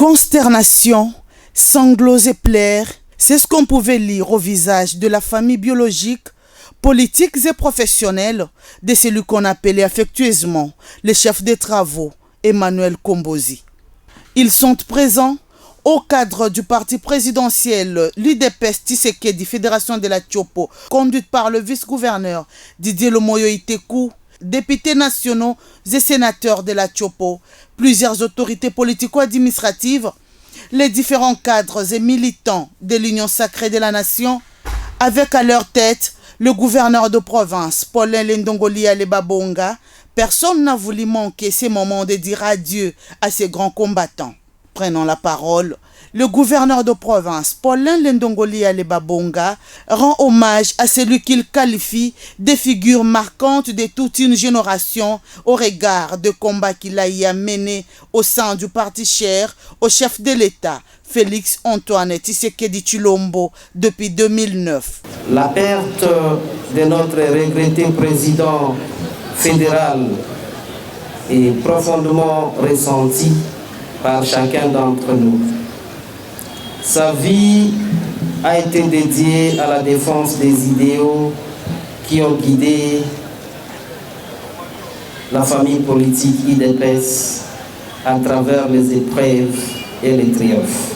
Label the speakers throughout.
Speaker 1: Consternation, sanglots et pleurs, c'est ce qu'on pouvait lire au visage de la famille biologique, politiques et professionnels de celui qu'on appelait affectueusement le chef des travaux, Emmanuel Kombozi. Ils sont présents au cadre du parti présidentiel l'UDPS Tshisekedi Fédération de la Tchopo, conduite par le vice-gouverneur Didier Lomoyo Itekou, députés nationaux et sénateurs de la Tchopo, plusieurs autorités politico-administratives, les différents cadres et militants de l'Union sacrée de la nation, avec à leur tête le gouverneur de province, Paulin Lendongoli Alebabonga. Personne n'a voulu manquer ces moments de dire adieu à ces grands combattants. Prenant la parole, le gouverneur de province, Paulin Lendongoli Alebabonga, rend hommage à celui qu'il qualifie de figure marquante de toute une génération au regard de combats qu'il a y mené au sein du parti cher au chef de l'État, Félix Antoine Tshisekedi Tshilombo, depuis 2009.
Speaker 2: La perte de notre regretté président fédéral est profondément ressentie par chacun d'entre nous. Sa vie a été dédiée à la défense des idéaux qui ont guidé la famille politique UDPS à travers les épreuves et les triomphes.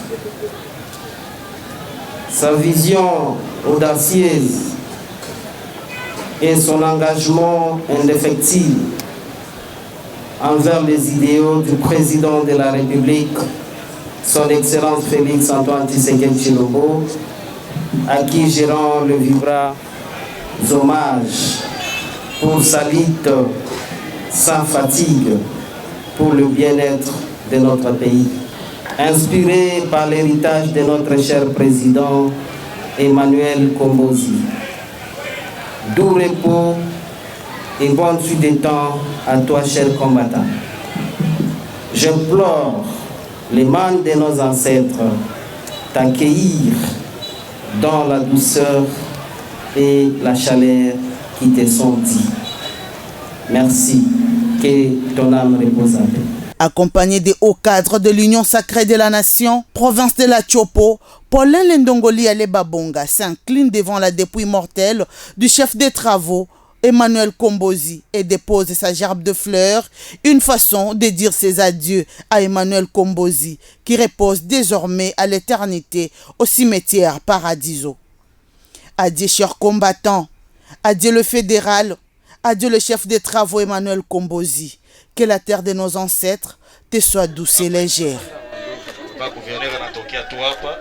Speaker 2: Sa vision audacieuse et son engagement indéfectible envers les idéaux du président de la République, son Excellence Félix Antoine Tshisekedi Tshilombo, à qui je rends le vibrant hommage pour sa lutte sans fatigue pour le bien-être de notre pays. Inspiré par l'héritage de notre cher président Emmanuel Kombozi. Doux repos et bonne suite des temps à toi, cher combattant. J'implore les mains de nos ancêtres t'accueillir dans la douceur et la chaleur qui te sont dites. Merci, que ton âme repose en paix.
Speaker 1: Accompagné des hauts cadres de l'Union sacrée de la nation, province de la Tchopo, Paulin Lendongoli Alebabonga s'incline devant la dépouille mortelle du chef des travaux, Emmanuel Kombozi, et dépose sa gerbe de fleurs, une façon de dire ses adieux à Emmanuel Kombozi, qui repose désormais à l'éternité au cimetière Paradiso. Adieu, chers combattants, adieu le fédéral, adieu le chef des travaux Emmanuel Kombozi. Que la terre de nos ancêtres te soit douce et légère.
Speaker 3: Gouverneur anatokea tu hapa